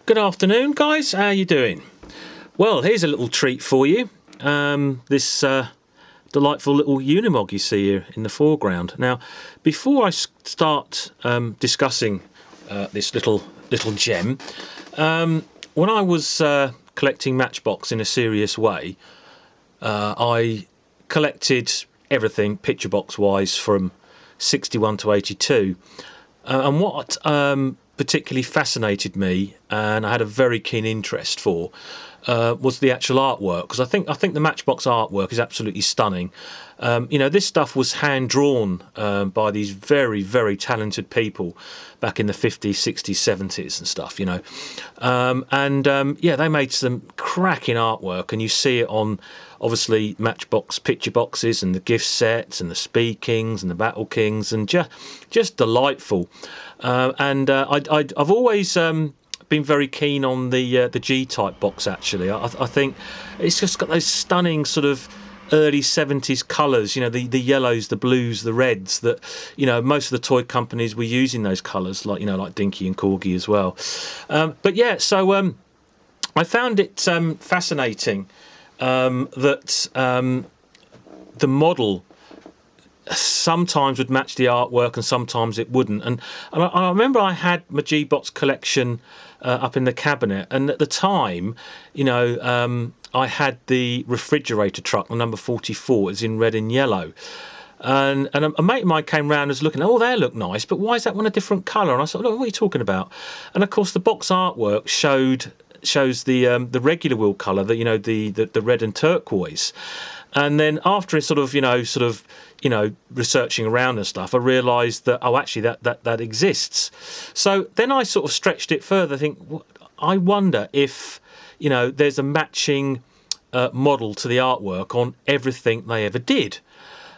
Good afternoon, guys. How you doing? Well, here's a little treat for you. This delightful little Unimog you see here in the foreground. Now, before I start discussing this little gem, when I was collecting Matchbox in a serious way, I collected everything picture box wise from 61 to 82, and what particularly fascinated me and I had a very keen interest for was the actual artwork, because I think the Matchbox artwork is absolutely stunning. This stuff was hand drawn by these very talented people back in the 50s, 60s, 70s and stuff, yeah, they made some cracking artwork, and you see it on obviously Matchbox picture boxes and the gift sets and the Speed Kings and the Battle Kings, and just delightful. I've always been very keen on the G-type box. Actually, I think it's just got those stunning sort of early 70s colours. The yellows, the blues, the reds. That most of the toy companies were using those colours, like Dinky and Corgi as well. But yeah, so I found it fascinating that the model sometimes would match the artwork and sometimes it wouldn't. And I remember I had my G-Box collection up in the cabinet, and at the time, I had the refrigerator truck, the number 44, is in red and yellow. And a mate of mine came round and was looking, oh, they look nice, but why is that one a different colour? And I said, what are you talking about? And of course the box artwork shows the regular wheel colour, the red and turquoise. And then after sort of researching around and stuff, I realised that actually that exists. So then I sort of stretched it further. I wonder if there's a matching model to the artwork on everything they ever did.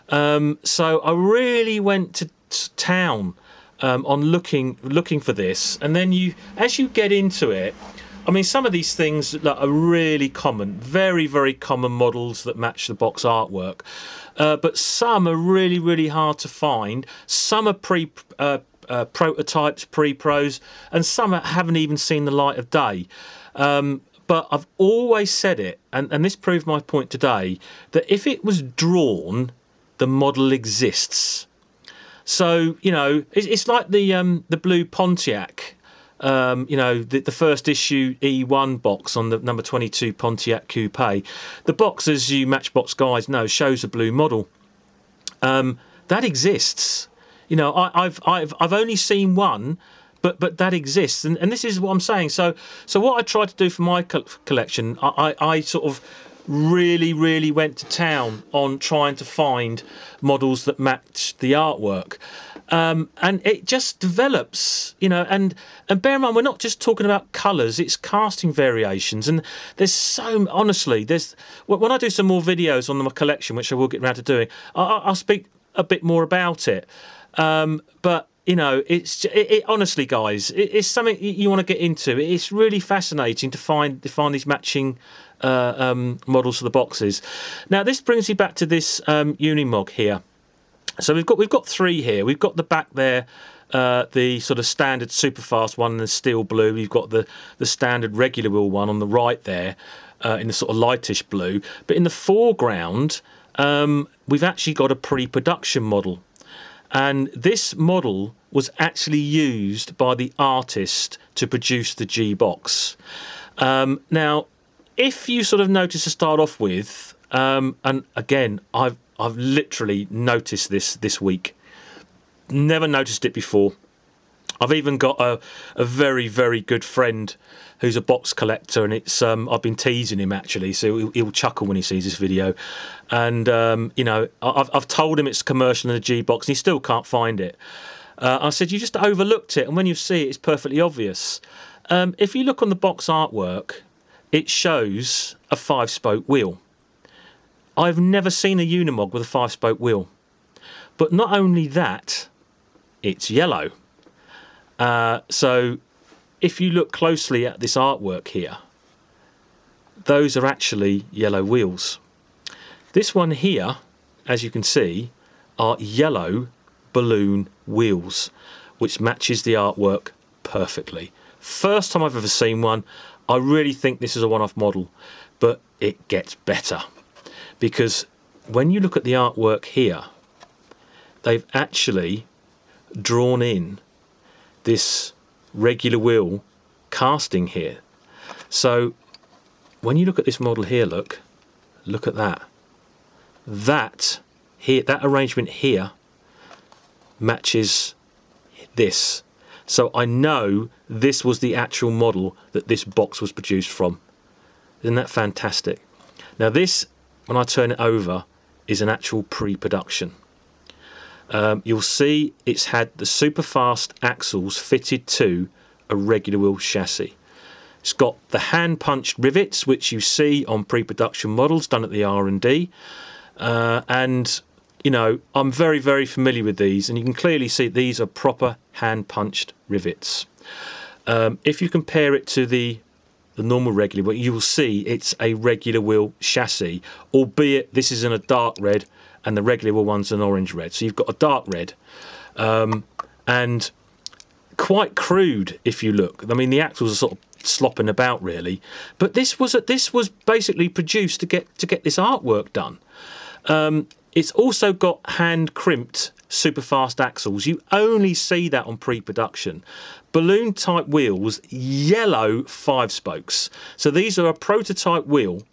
So I really went to town on looking for this, and then as you get into it, I mean, some of these things are really common, very common models that match the box artwork, but some are really hard to find. Some are prototypes, pre-pros, and some haven't even seen the light of day. But I've always said it, and this proved my point today, that if it was drawn, the model exists. So it's like the blue Pontiac. The first issue E1 box on the number 22 Pontiac Coupe. The box, as you Matchbox guys know, shows a blue model. That exists. I've only seen one, but that exists, and this is what I'm saying. So what I tried to do for my collection, I sort of really went to town on trying to find models that match the artwork. And it just develops, and bear in mind, we're not just talking about colours, it's casting variations. And honestly, when I do some more videos on my collection, which I will get around to doing, I'll speak a bit more about it. But it's honestly, guys, it's something you want to get into. It's really fascinating to find these matching models for the boxes. Now, this brings you back to this Unimog here. So we've got three here. We've got the back there, the sort of standard Superfast one in the steel blue. We've got the standard regular wheel one on the right there, in the sort of lightish blue. But in the foreground, we've actually got a pre-production model. And this model was actually used by the artist to produce the G-Box. Now, if you sort of notice to start off with, and again, I've literally noticed this week. Never noticed it before. I've even got a very good friend who's a box collector, and it's I've been teasing him actually, so he'll chuckle when he sees this video. And I've told him it's commercial in the G-Box, and he still can't find it. I said, you just overlooked it, and when you see it, it's perfectly obvious. If you look on the box artwork, it shows a 5-spoke wheel. I've never seen a Unimog with a 5-spoke wheel. But not only that, it's yellow. So if you look closely at this artwork here, those are actually yellow wheels. This one here, as you can see, are yellow balloon wheels, which matches the artwork perfectly. First time I've ever seen one. I really think this is a one-off model, but it gets better, because when you look at the artwork here, they've actually drawn in this regular wheel casting here. So when you look at this model here, look at that. That here, that arrangement here matches this. So I know this was the actual model that this box was produced from. Isn't that fantastic? Now this, when I turn it over, is an actual pre-production. You'll see it's had the Superfast axles fitted to a regular wheel chassis. It's got the hand-punched rivets, which you see on pre-production models done at the R&D. And, you know, I'm very, very familiar with these, and you can clearly see these are proper hand-punched rivets. If you compare it to the normal regular wheel, you will see it's a regular wheel chassis, albeit this is in a dark red and the regular wheel one's an orange red. So you've got a dark red, and quite crude if you look. I mean, the axles are sort of slopping about really, but this was basically produced to get this artwork done. It's also got hand crimped Superfast axles. You only see that on pre-production. Balloon type wheels, yellow 5 spokes. So these are a prototype wheel,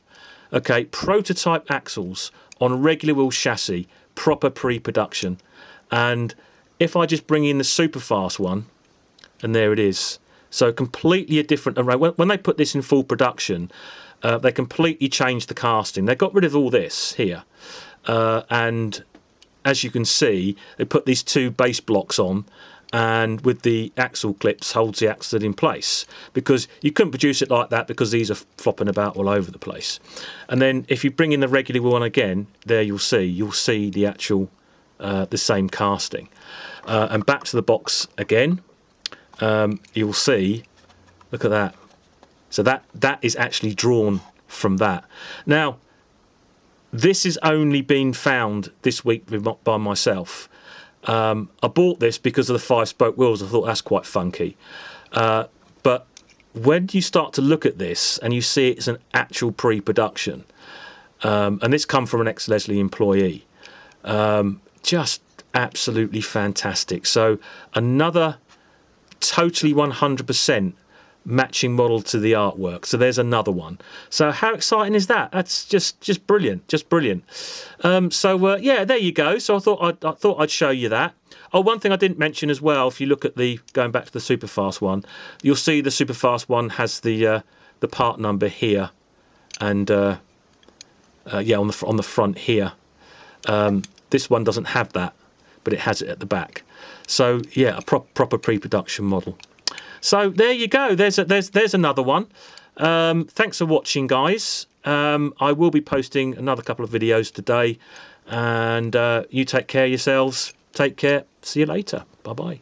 okay, prototype axles on a regular wheel chassis, proper pre-production. And if I just bring in the Superfast one, and there it is. So completely a different array. When they put this in full production, they completely changed the casting. They got rid of all this here, and as you can see, they put these 2 base blocks on, and with the axle clips holds the axle in place, because you couldn't produce it like that because these are flopping about all over the place. And then if you bring in the regular one again, there you'll see the actual the same casting. And back to the box again, you'll see, look at that. So that is actually drawn from that. Now this has only been found this week by myself. I bought this because of the 5-spoke wheels. I thought that's quite funky, but when you start to look at this and you see it's an actual pre-production, and this come from an ex-Leslie employee, just absolutely fantastic. So another totally 100% matching model to the artwork. So there's another one. So how exciting is that? That's just brilliant, just brilliant. Yeah, there you go. So I thought I'd show you that. Oh, one thing I didn't mention as well, if you look at going back to the Superfast one, you'll see the Superfast one has the part number here, and yeah, on the front here. This one doesn't have that, but it has it at the back. So yeah, a proper pre-production model. So there you go. There's another one. Thanks for watching, guys. I will be posting another couple of videos today, and you take care of yourselves. Take care. See you later. Bye bye.